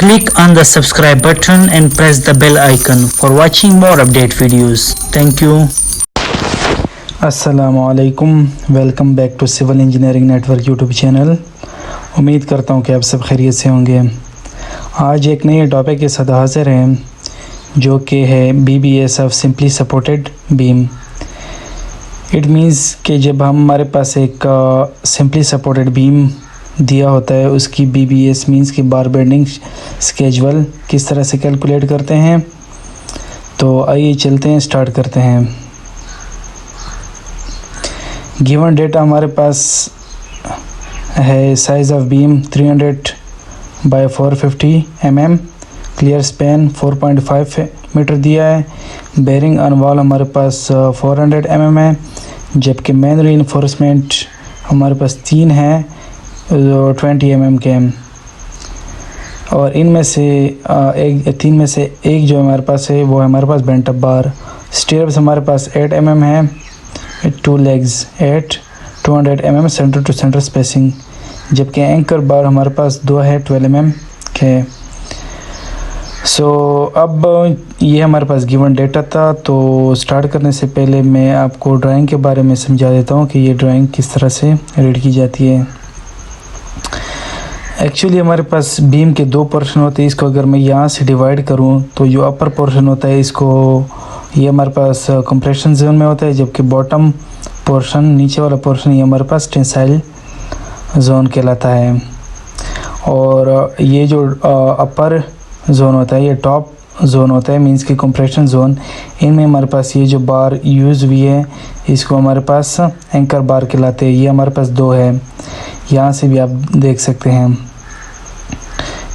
Click on the subscribe button and press the bell icon for watching more update videos. Thank you. अस्सलामुअलैकुम, welcome back to civil engineering network YouTube channel. उम्मीद करता हूँ कि आप सब खैरियत से होंगे। आज एक नए टॉपिक के साथ हाजिर हैं जो कि है BBS of simply supported beam. It means कि जब हमारे पास एक सिंपली सपोर्टेड बीम दिया होता है उसकी BBS मीन्स की बार बेंडिंग स्केजुअल किस तरह से कैलकुलेट करते हैं। तो आइए चलते हैं, स्टार्ट करते हैं। गिवन डेटा हमारे पास है, size of beam 300 by 450 mm, clear span 4.5 metre दिया है। बेरिंग ऑन वॉल हमारे पास 400 mm है, जबकि मेन रीइंफोर्समेंट हमारे पास 3 है 20 mm के। और इनमें से तीन में से एक जो हमारे पास है वो हमारे पास बेंट अप बार। स्टीयर्स हमारे पास 8 mm है, 2 legs 8, 200 mm centre to centre spacing, जबकि एंकर बार हमारे पास 2 है 12 mm के। अब ये हमारे पास गिवन डेटा था। तो स्टार्ट करने से पहले मैं आपको ड्राइंग के बारे में समझा देता हूँ कि ये ड्राइंग किस तरह से रीड की जाती है। एक्चुअली हमारे पास बीम के 2 पोर्शन होते हैं। इसको अगर मैं यहाँ से डिवाइड करूँ तो जो अपर पोर्शन होता है इसको ये हमारे पास कंप्रेशन जोन में होता है, जबकि बॉटम पोर्शन, नीचे वाला पोर्शन, ये हमारे पास टेंसाइल जोन कहलाता है। और ये जो अपर जोन होता है, ये टॉप जोन होता है, मींस की कंप्रेशन जोन। इनमें हमारे पास ये जो बार यूज़ हुई है इसको हमारे पास एंकर बार कहलाते हैं। ये हमारे पास 2 है, यहाँ से भी आप देख सकते हैं।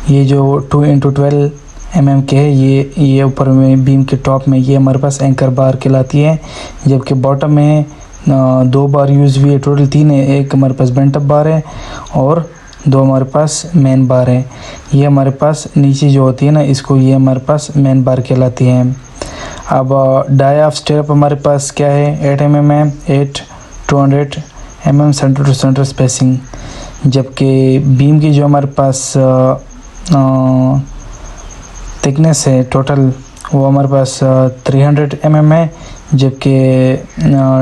ये जो 2 × 12 mm के है, ये ऊपर में बीम के टॉप में ये हमारे पास एंकर बार कहलाती है, जबकि बॉटम में 2 बार यूज़ हुई है, टोटल 3 है। एक हमारे पास बेंट अप बार है और 2 हमारे पास मेन बार है। ये हमारे पास नीचे जो होती है ना, इसको ये हमारे पास मेन बार कहलाती है। अब डाई ऑफ स्टेप हमारे पास क्या है, 8 mm है, 8, 200 mm centre to centre spacing, जबकि बीम की जो हमारे पास थिकनेस है टोटल वो हमारे पास 300 mm है, जबकि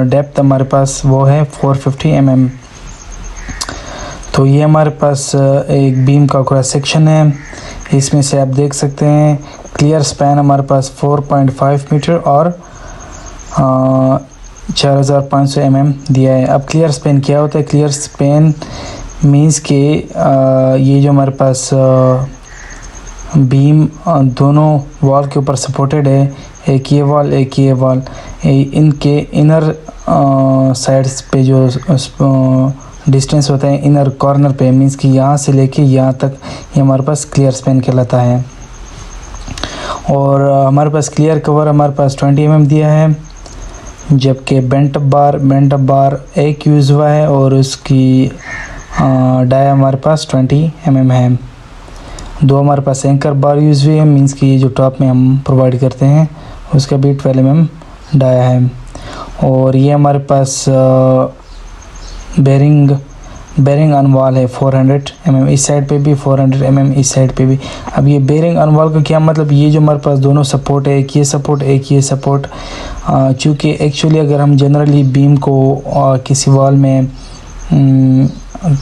डेप्थ हमारे पास वो है 450 mm। तो ये हमारे पास एक बीम का क्रॉस सेक्शन है। इसमें से आप देख सकते हैं क्लियर स्पैन हमारे पास 4.5 मीटर और 4500 mm दिया है। अब क्लियर स्पैन क्या होता है? क्लियर स्पैन मीन्स के ये जो हमारे पास बीम दोनों वॉल के ऊपर सपोर्टेड है, एक ये वॉल एक ये वॉल, इनके इनर साइड्स पे जो डिस्टेंस होता है इनर कॉर्नर पे, मीन्स कि यहाँ से लेके यहाँ तक ये हमारे पास क्लियर स्पैन कहलाता है। और हमारे पास क्लियर कवर हमारे पास 20 mm दिया है, जबकि बेंट अप बार एक यूज़ हुआ है और उसकी डाई हमारे पास 20 mm है। 2 हमारे पास एंकर बार यूज़ हुई है, मीन्स कि ये जो टॉप में हम प्रोवाइड करते हैं उसका भी 12 mm डाया है। और ये हमारे पास बेरिंग ऑन वॉल है 400 mm इस साइड पे भी, 400 mm इस साइड पे भी। अब ये बेरिंग ऑन वॉल का क्या मतलब, ये जो हमारे पास दोनों सपोर्ट है, एक ये सपोर्ट एक ये सपोर्ट, चूँकि एक्चुअली अगर हम जनरली बीम को किसी वॉल में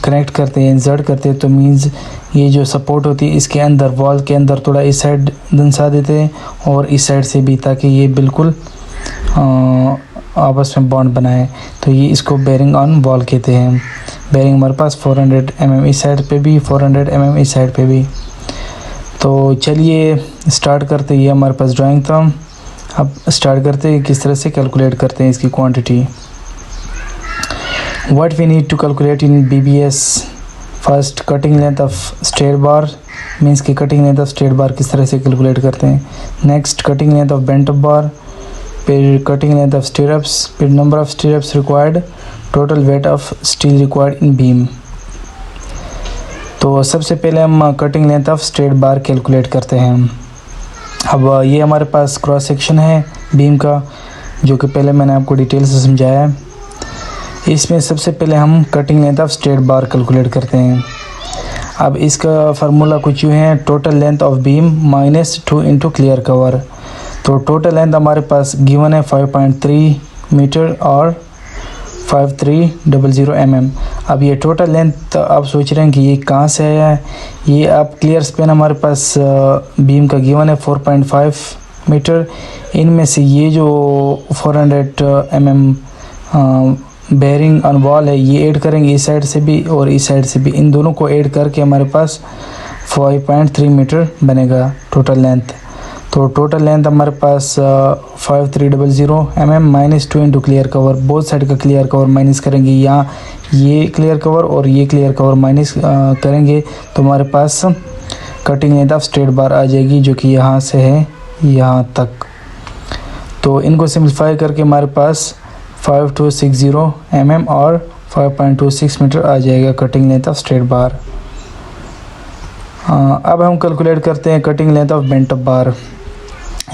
कनेक्ट करते हैं, इंसर्ट करते हैं, तो मीन्स ये जो सपोर्ट होती है इसके अंदर, वॉल के अंदर थोड़ा इस साइड दंसा देते हैं और इस साइड से भी, ताकि ये बिल्कुल आपस में बॉन्ड बनाए। तो ये इसको बेरिंग ऑन वॉल कहते हैं। बेरिंग हमारे पास 400 mm इस साइड पे भी, 400 mm इस साइड पे भी। तो चलिए स्टार्ट करते हैं। ये हमारे पास ड्राइंग था। अब स्टार्ट करते हैं किस तरह से कैलकुलेट करते हैं इसकी quantity. What we need to calculate in BBS, first cutting length of straight bar, means की cutting length of straight bar किस तरह से कैलकुलेट करते हैं। Next cutting length of bent up bar, फिर कटिंग लेंथ ऑफ स्टीयर्स, फिर number of stirrups required, total weight of steel required in beam. तो सबसे पहले हम cutting length of straight bar calculate करते हैं। अब ये हमारे पास क्रॉस सेक्शन है बीम का, जो कि पहले मैंने आपको डिटेल से समझाया है। इसमें सबसे पहले हम cutting length of straight bar calculate करते हैं। अब इसका फार्मूला कुछ यूँ है, total length of beam -2 into clear cover. तो टोटल लेंथ हमारे पास गिवन है 5.3 मीटर और 5300 mm। अब ये टोटल लेंथ आप सोच रहे हैं कि ये कहाँ से है, ये आप क्लियर स्पेन हमारे पास बीम का गिवन है 4.5 मीटर। इनमें से ये जो 400 mm बेयरिंग ऑन वॉल है ये ऐड करेंगे इस साइड से भी और इस साइड से भी, इन दोनों को ऐड करके हमारे पास 5.3 मीटर बनेगा टोटल लेंथ। तो टोटल लेंथ हमारे पास 5300 mm -2 into clear cover, both side का क्लियर कवर माइनस करेंगे, यहाँ ये क्लियर कवर और ये क्लियर कवर माइनस करेंगे तो हमारे पास cutting length of straight bar आ जाएगी जो कि यहाँ से है यहाँ तक। तो इनको सिंप्लीफाई करके हमारे पास 5260 mm और 5.26 मीटर आ जाएगा cutting length of straight bar. अब हम कैलकुलेट करते हैं cutting length of bent up bar.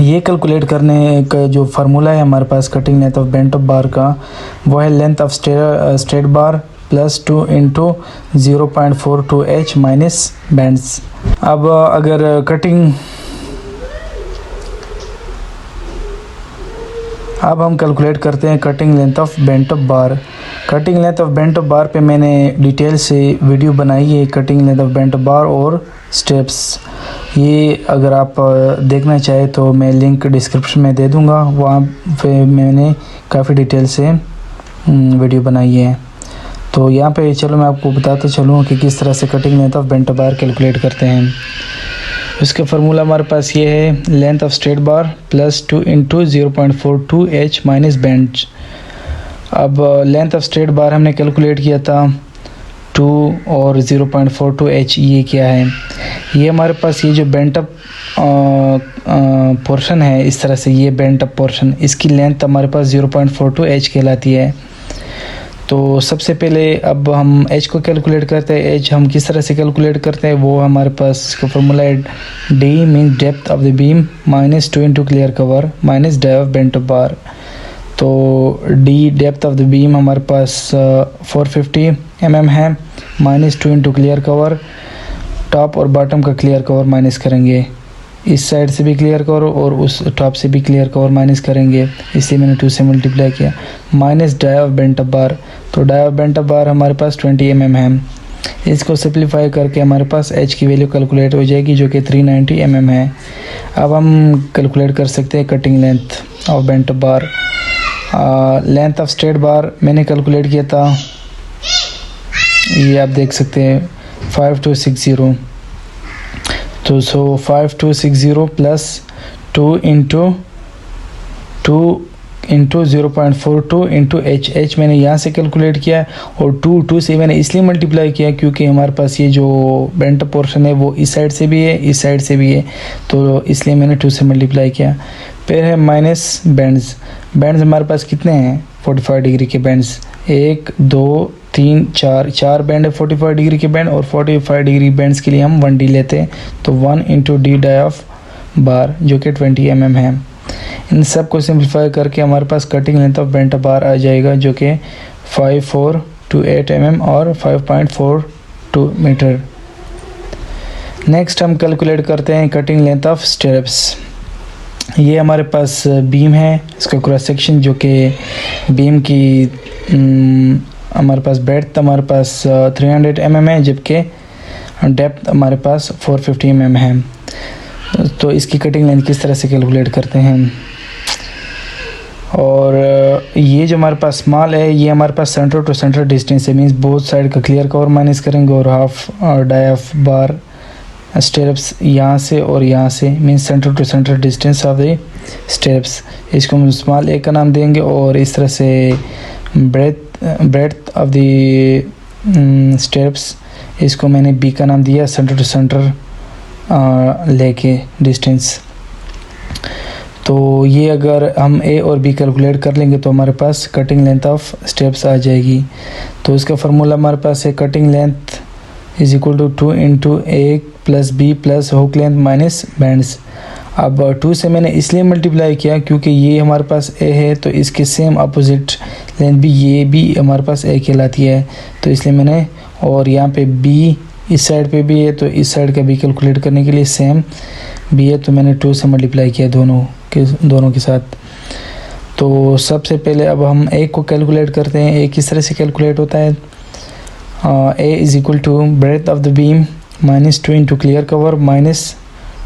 ये कैलकुलेट करने का जो फार्मूला है हमारे पास cutting length of bent up bar का, वो है length of straight bar +2 into 0.42 h minus bends. अब अगर अब हम कैलकुलेट करते हैं cutting length of bent up bar. Cutting length of bent up bar पे मैंने डिटेल से वीडियो बनाई है, cutting length of bent up bar और स्टेप्स। ये अगर आप देखना चाहे तो मैं लिंक डिस्क्रिप्शन में दे दूँगा, वहाँ पे मैंने काफ़ी डिटेल से वीडियो बनाई है। तो यहाँ पे चलो मैं आपको बताता चलूँ कि किस तरह से cutting length of bent up bar calculate करते हैं। इसका फार्मूला हमारे पास ये है, length of straight bar +2 into 0.42 h minus bench. अब लेंथ ऑफ स्ट्रेट बार हमने कैलकुलेट किया था 2 और 0.42 h, ये क्या है, ये हमारे पास ये जो बेंट अप पोर्शन है, इस तरह से ये बेंट अप पोर्शन, इसकी लेंथ हमारे पास 0.42 h कहलाती है। तो सबसे पहले अब हम h को कैलकुलेट करते हैं। h हम किस तरह से कैलकुलेट करते हैं, वो हमारे पास इसका फॉर्मूला है d mean depth of the beam -2 into clear cover minus dia of bent up bar. तो d depth of the beam हमारे पास 450 mm है, -2 इंटू क्लियर कवर, टॉप और बॉटम का क्लियर कवर माइनस करेंगे, इस साइड से भी क्लियर कवर और उस टॉप से भी क्लियर कवर माइनस करेंगे, इसलिए मैंने 2 से मल्टीप्लाई किया, minus dia of bent up bar. तो dia of bent up bar हमारे पास 20 mm है। इसको सिंप्लीफाई करके हमारे पास h की वैल्यू कैलकुलेट हो जाएगी जो कि 390 mm है। अब हम कैलकुलेट कर सकते हैं cutting length of bent up bar. Length of straight बार मैंने कैलकुलेट किया था, ये आप देख सकते हैं 5260। तो 5260 प्लस 2 इंटू 0.42 इंटू h मैंने यहाँ से कैलकुलेट किया और 2 से मैंने इसलिए मल्टीप्लाई किया क्योंकि हमारे पास ये जो बेंट पोर्शन है वो इस साइड से भी है इस साइड से भी है, तो इसलिए मैंने 2 से मल्टीप्लाई किया। फिर है माइनस बेंड्स। बेंड्स हमारे पास कितने हैं, 45 डिग्री के बेंड्स, 1 2 3 4 बैंड है 45 डिग्री के बैंड, और 45 डिग्री बैंड्स के लिए हम 1d लेते हैं, तो 1 into d dia of bar जो कि 20 mm है। इन सब को सिंप्लीफाई करके हमारे पास कटिंग लेंथ ऑफ बेंट बार आ जाएगा जो कि 5428 mm और 5.42 मीटर। नेक्स्ट हम कैलकुलेट करते हैं कटिंग लेंथ ऑफ स्टेप्स। ये हमारे पास बीम है, इसका क्रॉस सेक्शन जो कि बीम की हमारे पास ब्रेड्थ हमारे पास 300 mm है, जबकि डेप्थ हमारे पास 450 mm है। तो इसकी कटिंग लेंथ किस तरह से कैलकुलेट करते हैं, और ये जो हमारे पास स्मॉल है ये हमारे पास सेंटर टू सेंटर डिस्टेंस है, मींस बोथ साइड का क्लियर कवर माइनस करेंगे और half dia of bar stirrups यहाँ से और यहाँ से, means centre to centre distance of the stirrups, इसको हम स्मॉल ए का नाम देंगे। और इस तरह से ब्रेड्थ ऑफ द स्टेप्स, इसको मैंने बी का नाम दिया, सेंटर टू सेंटर लेके डिस्टेंस। तो ये अगर हम ए और बी कैलकुलेट कर लेंगे तो हमारे पास कटिंग लेंथ ऑफ स्टेप्स आ जाएगी। तो इसका फार्मूला हमारे पास है cutting length is equal to 2 into a plus b plus hook length minus bends. अब 2 से मैंने इसलिए मल्टीप्लाई किया क्योंकि ये हमारे पास ए है, तो इसके सेम अपोजिट लेंथ भी ये भी हमारे पास ए कहलाती है, तो इसलिए मैंने, और यहाँ पे बी इस साइड पे भी है, तो इस साइड का भी कैलकुलेट करने के लिए सेम भी है, तो मैंने 2 से मल्टीप्लाई किया दोनों के साथ। तो सबसे पहले अब हम ए को कैलकुलेट करते हैं। ए किस तरह से कैलकुलेट होता है, a is equal to breadth of the beam minus 2 into clear cover minus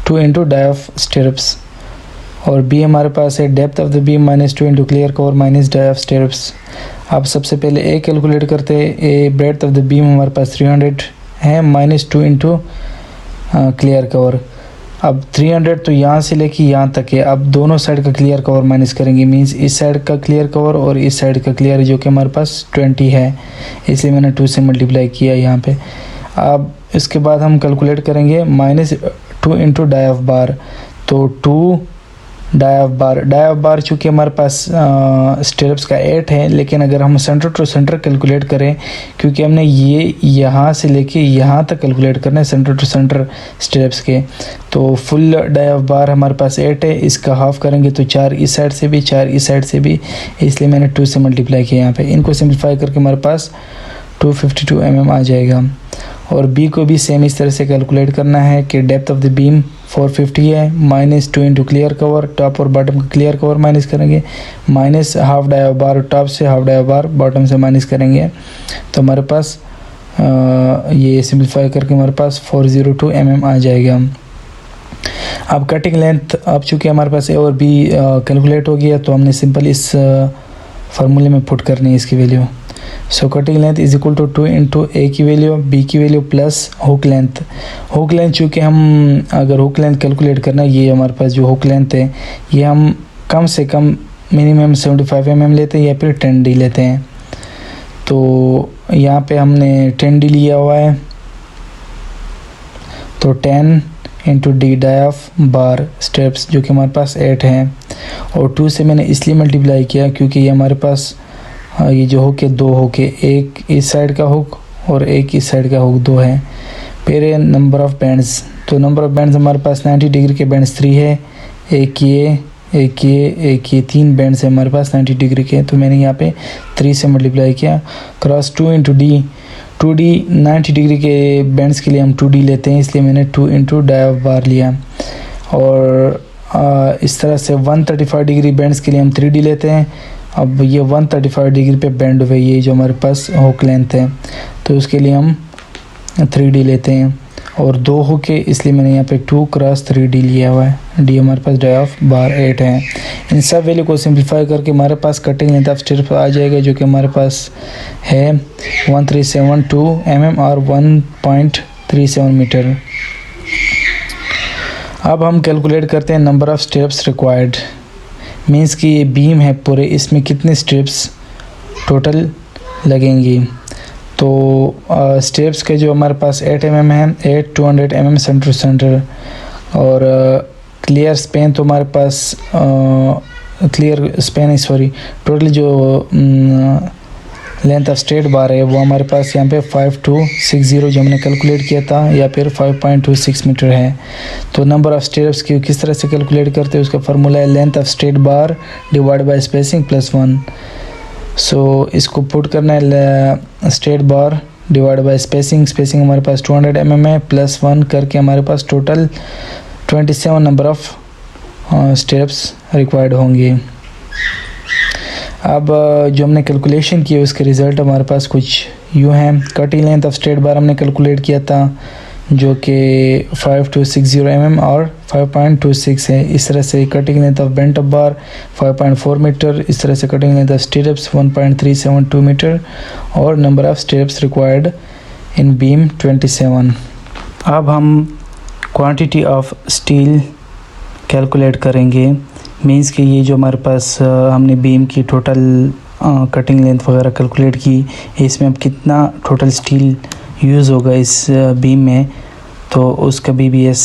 2 into dia of stirrups, और बी हमारे पास है depth of the beam minus 2 into clear cover minus dia of stirrups. अब सबसे पहले a calculate करते हैं। A breadth of the beam हमारे पास 300 है माइनस 2 इंटू क्लियर कवर। अब 300 तो यहाँ से लेके यहाँ तक है। अब दोनों साइड का क्लियर कवर माइनस करेंगे, मींस इस साइड का क्लियर कवर और इस साइड का क्लियर, जो कि हमारे पास 20 है, इसलिए मैंने 2 से मल्टीप्लाई किया यहाँ पे। अब इसके बाद हम कैलकुलेट करेंगे minus 2 into dia of bar, तो 2 डाई ऑफ बार चूँकि हमारे पास स्टिरप्स का 8 है, लेकिन अगर हम सेंटर टू सेंटर कैलकुलेट करें, क्योंकि हमने ये यहाँ से लेके यहाँ तक कैलकुलेट करना है सेंटर टू सेंटर स्टिरप्स के, तो फुल डाई ऑफ बार हमारे पास 8 है, इसका हाफ करेंगे तो 4 इस साइड से भी 4 इस साइड से भी, इसलिए मैंने 2 से मल्टीप्लाई किया यहाँ पे। इनको सिंप्लीफाई करके हमारे पास 252 mm आ जाएगा। और बी को भी सेम इस तरह से कैलकुलेट करना है कि डेप्थ ऑफ द बीम 450 है minus 2 into clear cover, top और बॉटम का क्लियर कवर माइनस करेंगे, minus half dia of bar top से, half dia of bar bottom से माइनस करेंगे, तो हमारे पास ये सिंप्लीफाई करके हमारे पास 402 mm आ जाएगा। अब कटिंग लेंथ, अब चूँकि हमारे पास ए और बी कैलकुलेट हो गया, तो हमने सिंपल इस फार्मूले में पुट करनी है इसकी value. So cutting length is equal to 2 into a की वैल्यू, बी की value plus hook length. Hook length चूँकि हम अगर हुक लेंथ कैलकुलेट करना है, ये हमारे पास जो हुक लेंथ है ये हम कम से कम मिनिमम 75 mm लेते हैं या फिर 10D लेते हैं। तो यहाँ पे हमने 10D लिया हुआ है, तो 10 into d dia of bar stirrups, जो कि हमारे पास 8 हैं, और 2 से मैंने इसलिए मल्टीप्लाई किया क्योंकि ये हमारे पास ये जो हुक है 2 हुक है, एक इस साइड का हुक और एक इस साइड का हुक, 2 है। फिर है नंबर ऑफ़ बैंड्स, तो नंबर ऑफ़ बैंड्स हमारे पास 90 डिग्री के बैंड्स 3 है, एक ये 3 बैंड्स है हमारे पास 90 डिग्री के, तो मैंने यहाँ पे 3 से मल्टीप्लाई किया। Cross 2 into D, 2D 90 degree के बैंड्स के लिए हम 2D लेते हैं, इसलिए मैंने 2 इंटू डाई ऑफ बार लिया। और इस तरह से 135 डिग्री बैंड्स के लिए हम 3D लेते हैं। अब ये 135 डिग्री पे बेंड हुए ये जो हमारे पास हुक लेंथ है, तो उसके लिए हम 3D लेते हैं, और 2 हुक है इसलिए मैंने यहाँ पे 2 क्रॉस 3D लिया हुआ है। डी हमारे पास डाई ऑफ बार 8 है। इन सब वैल्यू को सिंप्लीफाई करके हमारे पास कटिंग लेंथ ऑफ स्टिरप आ जाएगा, जो कि हमारे पास है 1372 mm और 1.37 मीटर। अब हम कैलकुलेट करते हैं number of stirrups required, means कि ये बीम है पूरे, इसमें कितने स्टेप्स टोटल लगेंगी। तो स्टेप्स के जो हमारे पास 8 mm है, 200 mm सेंटर टू सेंटर, और क्लियर स्पेन तो हमारे पास टोटल जो लेंथ ऑफ स्ट्रेट बार है वो हमारे पास यहाँ पे 5260 जो हमने कैलकुलेट किया था, या फिर 5.26 मीटर है। तो नंबर ऑफ़ स्टेप्स की किस तरह से कैलकुलेट करते हैं, उसका फार्मूला है length of straight bar divide by spacing plus 1। So इसको पुट करना है straight bar divide by spacing हमारे पास 200 mm है, प्लस 1 करके हमारे पास total 27 number of stirrups required होंगे। अब जो हमने कैलकुलेशन किया उसके रिज़ल्ट हमारे पास कुछ यूँ हैं। कटिंग लेंथ ऑफ स्ट्रेट बार हमने कैलकुलेट किया था, जो कि 5260 mm और 5.26 है। इस तरह से cutting length of bent up bar 5.4 metre, इस तरह से cutting length of stirrups 1.372 metre, और number of stirrups required in beam 27। अब हम क्वांटिटी ऑफ स्टील कैलकुलेट करेंगे, मींस कि ये जो हमारे पास हमने बीम की टोटल कटिंग लेंथ वगैरह कैलकुलेट की, इसमें अब कितना टोटल स्टील यूज़ होगा इस बीम में, तो उसका BBS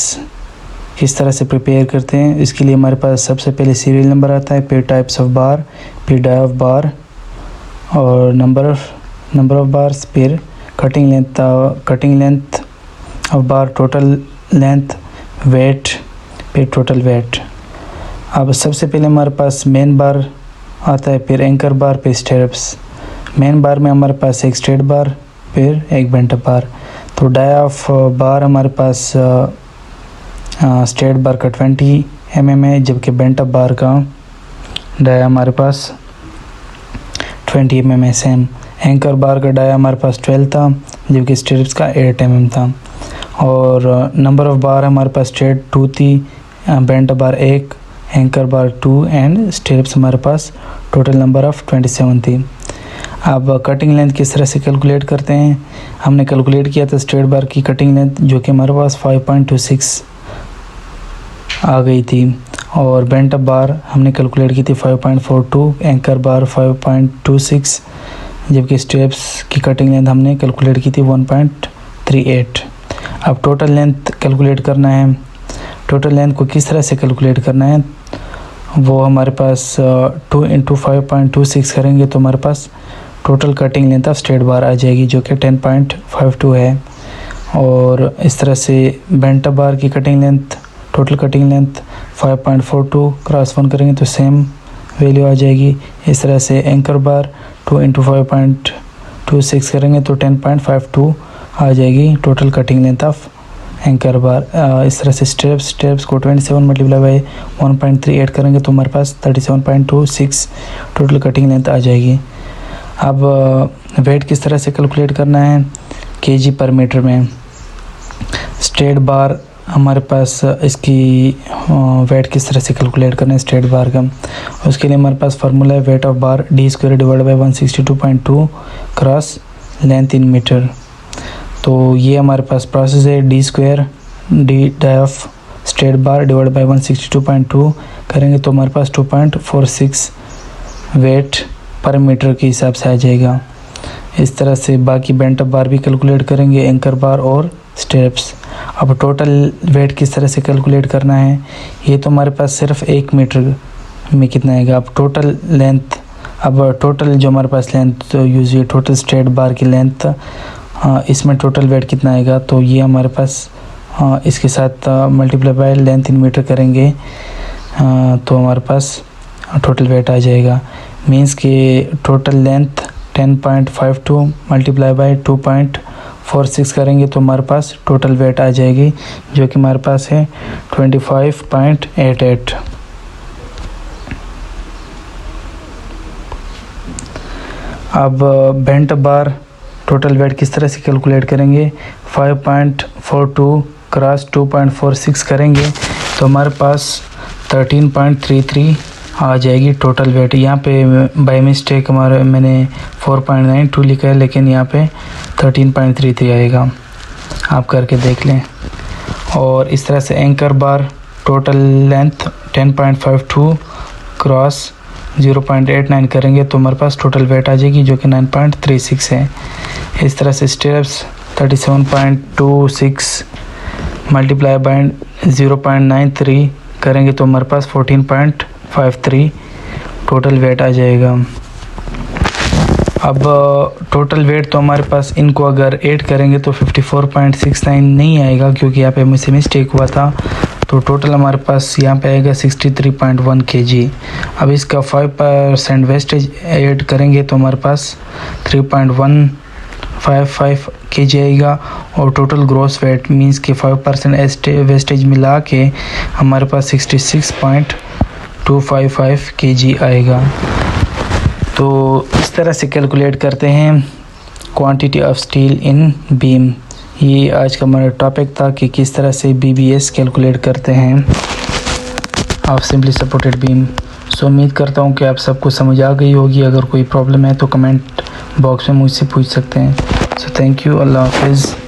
किस तरह से प्रिपेयर करते हैं। इसके लिए हमारे पास सबसे पहले सीरियल नंबर आता है, फिर टाइप्स ऑफ बार, फिर डाई ऑफ बार, और नंबर ऑफ बार्स, फिर cutting length of bar, total length, weight, फिर टोटल वेट। अब सबसे पहले हमारे पास मेन बार आता है, फिर एंकर बार, फिर स्टेप्स। मेन बार में हमारे पास एक स्ट्रेट बार, फिर एक बेंट बार। तो डाया ऑफ बार हमारे पास स्ट्रेट बार का 20 mm है, जबकि बेंट अप बार का डाया हमारे पास 20 mm है सेम। एंकर बार का डाया हमारे पास 12 था, जबकि स्ट्रिप्स का 8 mm था। और नंबर ऑफ बार हमारे पास स्ट्रेट 2 थी, bent bar 1, anchor bar 2 and strips हमारे पास टोटल नंबर ऑफ 27 थी। अब कटिंग लेंथ किस तरह से कैलकुलेट करते हैं, हमने कैलकुलेट किया था स्ट्रेट बार की कटिंग लेंथ जो कि हमारे पास 5.26 आ गई थी, और बेंट अप बार हमने कैलकुलेट की थी 5.42, एंकर बार 5.26, जबकि स्ट्रिप्स की कटिंग लेंथ हमने कैलकुलेट की थी 1.38। अब टोटल लेंथ कैलकुलेट करना है। टोटल लेंथ को किस तरह से कैलकुलेट करना है, वो हमारे पास 2 × 5.26 करेंगे तो हमारे पास total cutting length of straight bar आ जाएगी जो कि 10.52 है। और इस तरह से बेंट अप बार की cutting length, total cutting length 5.42 cross 1 करेंगे तो सेम वैल्यू आ जाएगी। इस तरह से एंकर बार 2 × 5.26 करेंगे तो 10.52 आ जाएगी total cutting length of anchor bar. इस तरह से स्ट्रिप्स को 27 मल्टीप्लाई बाई 1.38 करेंगे तो हमारे पास 37.26 टोटल कटिंग लेंथ आ जाएगी। अब वेट किस तरह से कैलकुलेट करना है, केजी पर मीटर में। स्ट्रेट बार हमारे पास इसकी वेट किस तरह से कैलकुलेट करना है स्ट्रेट बार का, उसके लिए हमारे पास फार्मूला है weight of bar d² divide by 162.2 cross length in metre. तो ये हमारे पास प्रोसेस है, d² dia of straight bar divide by 162.2 करेंगे तो हमारे पास 2.46 वेट पर मीटर के हिसाब से आ जाएगा। इस तरह से बाकी बेंट अप बार भी कैलकुलेट करेंगे, एंकर बार और स्ट्रिप्स। अब टोटल वेट किस तरह से कैलकुलेट करना है, ये तो हमारे पास सिर्फ 1 मीटर में कितना आएगा। अब टोटल लेंथ, अब टोटल जो हमारे पास लेंथ यूज हुई टोटल स्ट्रेट बार की लेंथ, इसमें टोटल वेट कितना आएगा, तो ये हमारे पास इसके साथ multiply by length in metre करेंगे तो हमारे पास टोटल वेट आ जाएगा। मीन्स कि टोटल लेंथ 10.52 मल्टीप्लाई बाय 2.46 करेंगे तो हमारे पास टोटल वेट आ जाएगी जो कि हमारे पास है 25.88। अब बेंट बार टोटल वेट किस तरह से कैलकुलेट करेंगे, 5.42 क्रॉस 2.46 करेंगे तो हमारे पास 13.33 आ जाएगी टोटल वेट। यहाँ पे बाय मिस्टेक मैंने 4.92 लिखा है, लेकिन यहाँ पे 13.33 आएगा, आप करके देख लें। और इस तरह से एंकर बार टोटल लेंथ 10.52 क्रॉस 0.89 करेंगे तो हमारे पास टोटल वेट आ जाएगी जो कि 9.36 है। इस तरह से स्ट्रिप्स 37.26 मल्टीप्लाई बाय 0.93 करेंगे तो हमारे पास 14.53 टोटल वेट आ जाएगा। अब टोटल वेट तो हमारे पास इनको अगर ऐड करेंगे तो 54.69 नहीं आएगा, क्योंकि यहाँ पे मुझसे मिस्टेक हुआ था। तो टोटल हमारे पास यहाँ पे आएगा 63.1 kg। अब इसका 5% वेस्टेज ऐड करेंगे तो हमारे पास 3.155 kg आएगा। और टोटल ग्रॉस वेट मींस कि 5% वेस्टेज मिला के हमारे पास 66.255 kg आएगा। तो इस तरह से कैलकुलेट करते हैं quantity of steel in beam. ये आज का हमारा टॉपिक था कि किस तरह से BBS कैलकुलेट करते हैं ऑफ सिंपली सपोर्टेड बीम। सो उम्मीद करता हूँ कि आप सबको समझ आ गई होगी। अगर कोई प्रॉब्लम है तो कमेंट बॉक्स में मुझसे पूछ सकते हैं। सो थैंक यू, अल्लाह हाफिज़।